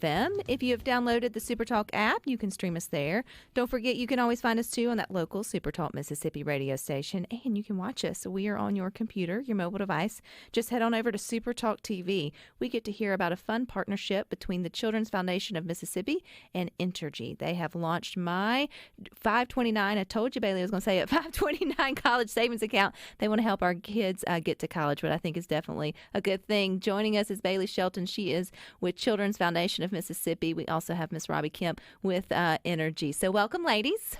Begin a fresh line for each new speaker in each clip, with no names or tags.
If you have downloaded the SuperTalk app, you can stream us there. Don't forget, you can always find us too on that local SuperTalk Mississippi radio station, and you can watch us. We are on your computer, your mobile device. Just head on over to SuperTalk TV. We get to hear about a fun partnership between the Children's Foundation of Mississippi and Entergy. They have launched My529. I told you Bailey was going to say it. 529 college savings account. They want to help our kids get to college, but I think is definitely a good thing. Joining us is Bailey Shelton. She is with Children's Foundation of Mississippi. We also have Miss Robbie Kemp with Entergy. So welcome, ladies.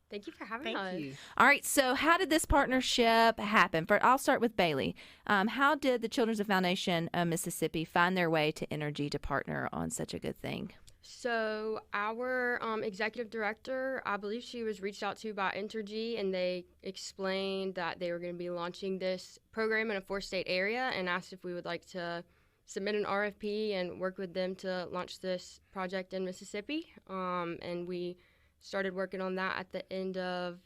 Thank you for having us.
Thank you.
All right, so how did this partnership happen? I'll start with Bailey. How did the Children's Foundation of Mississippi find their way to Entergy to partner on such a good thing?
So our executive director, I believe she was reached out to by Entergy, and they explained that they were going to be launching this program in a 4-state area and asked if we would like to submit an RFP and work with them to launch this project in Mississippi. And we started working on that at the end of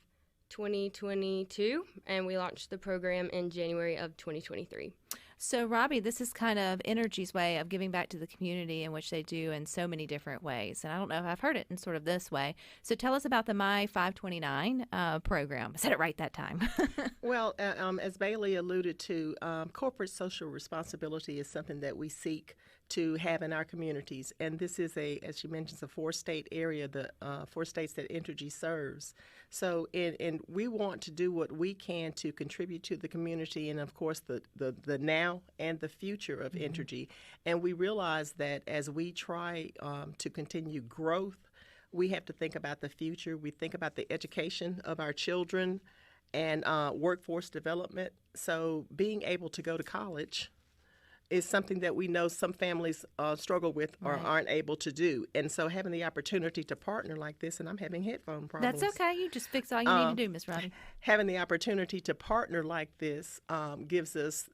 2022, and we launched the program in January of 2023.
So, Robbie, this is kind of Entergy's way of giving back to the community, in which they do in so many different ways. And I don't know if I've heard it in sort of this way. So tell us about the My529 program. I said it right that time.
Well, as Bailey alluded to, corporate social responsibility is something that we seek to have in our communities. And this is as she mentions, a 4-state area, the 4 states that Entergy serves. So and we want to do what we can to contribute to the community and, of course, the now and the future of Entergy. And we realize that as we try to continue growth, we have to think about the future. We think about the education of our children and workforce development. So being able to go to college is something that we know some families struggle with or aren't able to do. And so having the opportunity to partner like this, and I'm having headphone problems.
That's okay. You just fix all you need to do, Miss Robbie.
Having the opportunity to partner like this gives us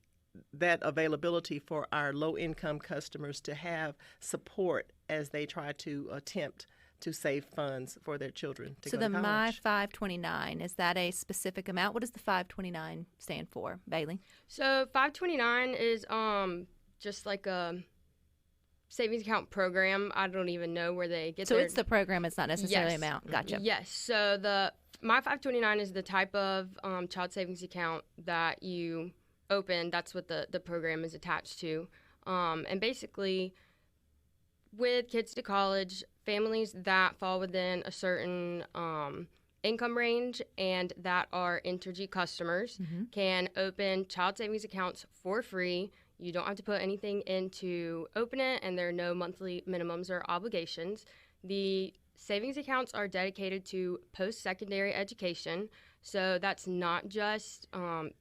that availability for our low-income customers to have support as they try to attempt to save funds for their children to go to college.
So the My529, is that a specific amount? What does the 529 stand for, Bailey?
So 529 is just like a savings account program. I don't even know where they get
So
their...
it's the program, it's not necessarily amount. Gotcha.
Yes. So the My529 is the type of child savings account that you open. That's what the program is attached to. And basically, with kids to college, families that fall within a certain income range and that are Entergy customers can open child savings accounts for free. You don't have to put anything in to open it, and there are no monthly minimums or obligations. The savings accounts are dedicated to post-secondary education. So that's not just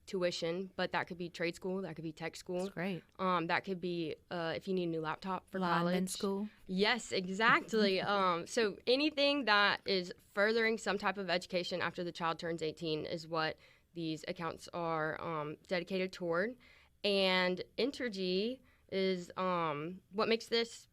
tuition, but that could be trade school, that could be tech school.
That's great.
That could be if you need a new laptop for
Lineman
college.
school.
Yes, exactly. So anything that is furthering some type of education after the child turns 18 is what these accounts are dedicated toward. And Entergy is what makes this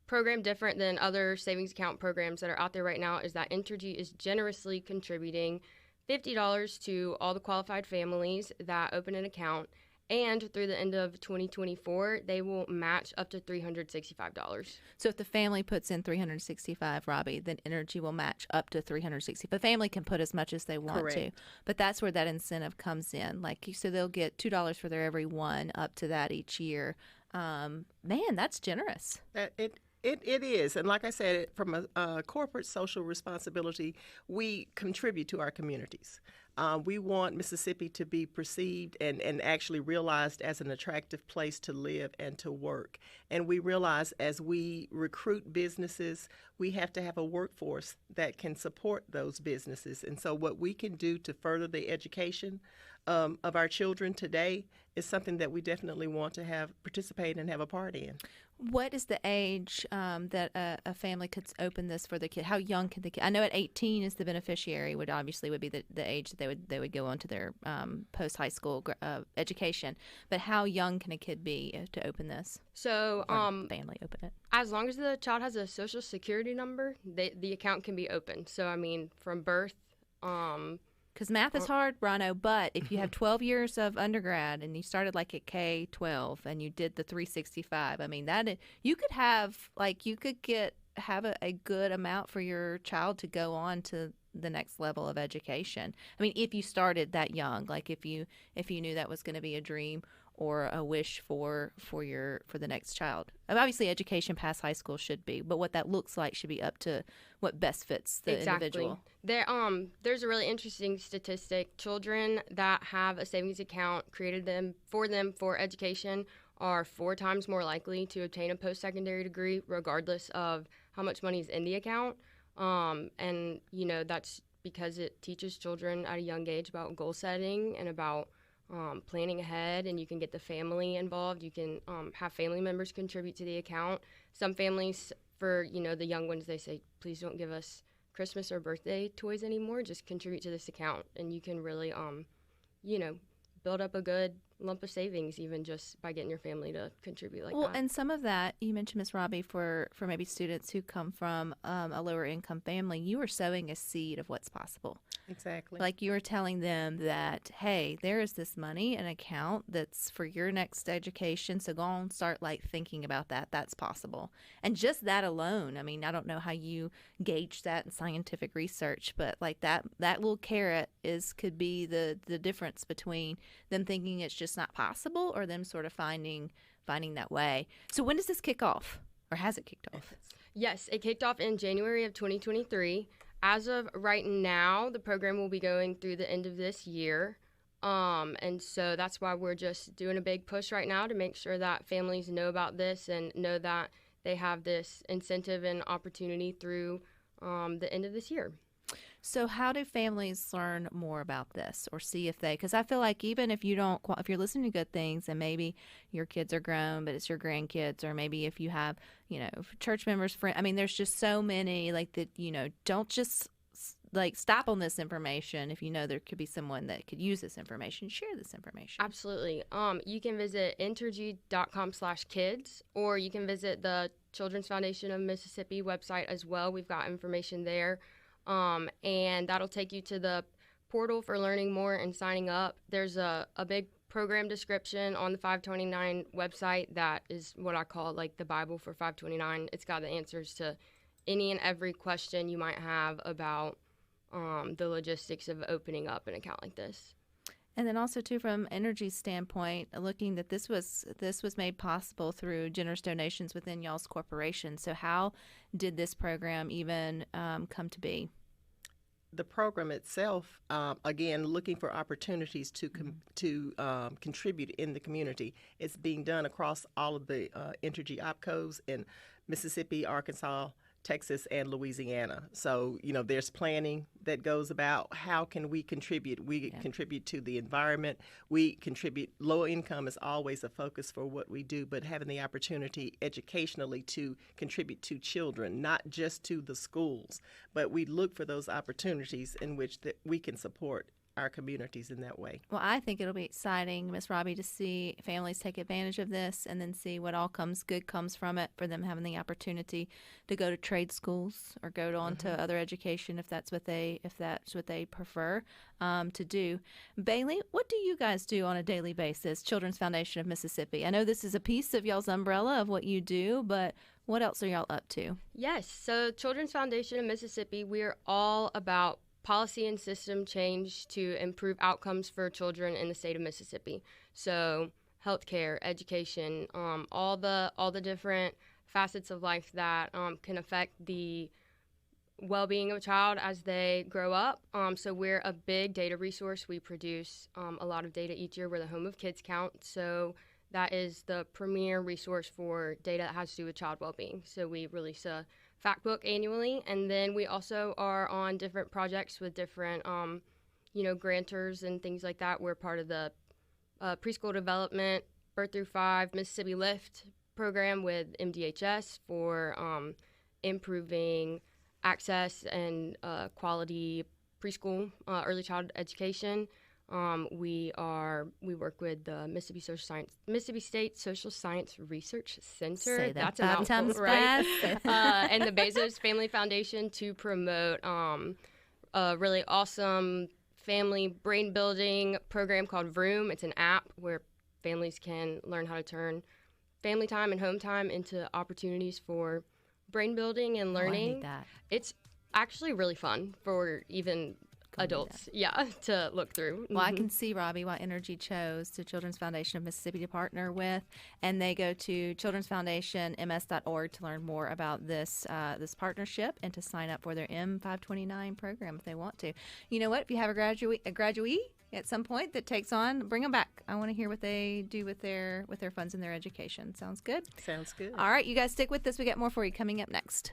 program different than other savings account programs that are out there right now is that Entergy is generously contributing $50 to all the qualified families that open an account, and through the end of 2024, they will match up to $365.
So if the family puts in $365, Robbie, then Entergy will match up to $360. The family can put as much as they want to, but that's where that incentive comes in. Like, so they'll get $2 for their every one, up to that each year. Man, that's generous.
It is. And like I said, from a corporate social responsibility, we contribute to our communities. We want Mississippi to be perceived and actually realized as an attractive place to live and to work. And we realize as we recruit businesses, we have to have a workforce that can support those businesses. And so what we can do to further the education of our children today is something that we definitely want to have participate and have a part in.
What is the age that a family could open this for the kid? How young can the kid? I know at 18 is the beneficiary would be the age that they would go on to their post high school education. But how young can a kid be to open this?
So
family open it.
As long as the child has a social security number, the account can be opened. So I mean, from birth.
Could Because math is hard, Rhino, but if you have 12 years of undergrad and you started like at K-12 and you did the 365, I mean, you could have, like, have a good amount for your child to go on to the next level of education. I mean, if you started that young, like if you knew that was going to be a dream or a wish for the next child. Obviously, education past high school should be, but what that looks like should be up to what best fits the individual.
There's a really interesting statistic. Children that have a savings account created for education are 4 times more likely to obtain a post-secondary degree, regardless of how much money is in the account. And, that's because it teaches children at a young age about goal setting and about planning ahead, and you can get the family involved. You can have family members contribute to the account. Some families, for, the young ones, they say, please don't give us Christmas or birthday toys anymore. Just contribute to this account, and you can really, build up a good lump of savings even just by getting your family to contribute like that.
Well, and some of that, you mentioned, Miss Robbie, for maybe students who come from a lower income family, you are sowing a seed of what's possible.
Exactly.
Like you are telling them that, hey, there is this money, an account that's for your next education, so go on, start like thinking about that. That's possible. And just that alone, I mean, I don't know how you gauge that in scientific research, but like that little carrot could be the difference between them thinking it's just not possible or them sort of finding that way. So when does this kick off, or has it kicked off?
Yes, it kicked off in January of 2023. As of right now, the program will be going through the end of this year. And so that's why we're just doing a big push right now to make sure that families know about this and know that they have this incentive and opportunity through the end of this year.
So how do families learn more about this or see if because I feel like even if if you're listening to good things and maybe your kids are grown, but it's your grandkids, or maybe if you have, church members, friends, I mean, there's just so many like that, don't just like stop on this information. If there could be someone that could use this information, share this information.
Absolutely. You can visit entergy.com/kids, or you can visit the Children's Foundation of Mississippi website as well. We've got information there. And that'll take you to the portal for learning more and signing up. There's a big program description on the 529 website that is what I call like the Bible for 529. It's got the answers to any and every question you might have about the logistics of opening up an account like this.
And then also, too, from Entergy's standpoint, looking that this was made possible through generous donations within y'all's corporation. So how did this program even come to be?
The program itself, again, looking for opportunities to contribute in the community. It's being done across all of the Entergy OpCos in Mississippi, Arkansas, Texas, and Louisiana. So, there's planning that goes about how can we contribute. We contribute to the environment. We contribute. Low income is always a focus for what we do, but having the opportunity educationally to contribute to children, not just to the schools, but we look for those opportunities in which that we can support our communities in that way.
Well, I think it'll be exciting, Miss Robbie, to see families take advantage of this and then see what all comes from it, for them having the opportunity to go to trade schools or go on to other education if that's what they prefer to do. Bailey, what do you guys do on a daily basis, Children's Foundation of Mississippi? I know this is a piece of y'all's umbrella of what you do, but what else are y'all up to?
Yes, so Children's Foundation of Mississippi, we're all about policy and system change to improve outcomes for children in the state of Mississippi. So healthcare, education, all the different facets of life that can affect the well-being of a child as they grow up. So we're a big data resource. We produce a lot of data each year. We're the home of Kids Count. So that is the premier resource for data that has to do with child well-being. So we release a fact book annually, and then we also are on different projects with different, grantors and things like that. We're part of the preschool development, birth through 5, Mississippi Lift program with MDHS for improving access and quality preschool, early childhood education. We work with the Mississippi State Social Science Research Center.
Say that
That's a mouthful,
5 times
right?
fast.
And the Bezos Family Foundation to promote a really awesome family brain building program called Vroom. It's an app where families can learn how to turn family time and home time into opportunities for brain building and learning.
I need that.
It's actually really fun for even adults, to look through.
Well, I can see, Robbie, why Entergy chose the Children's Foundation of Mississippi to partner with, and they go to childrensfoundationms.org to learn more about this this partnership and to sign up for their M529 program if they want to. You know what? If you have a graduate at some point that takes on, bring them back. I want to hear what they do with their funds and their education. Sounds good?
Sounds good.
All right, you guys stick with this. We got more for you coming up next.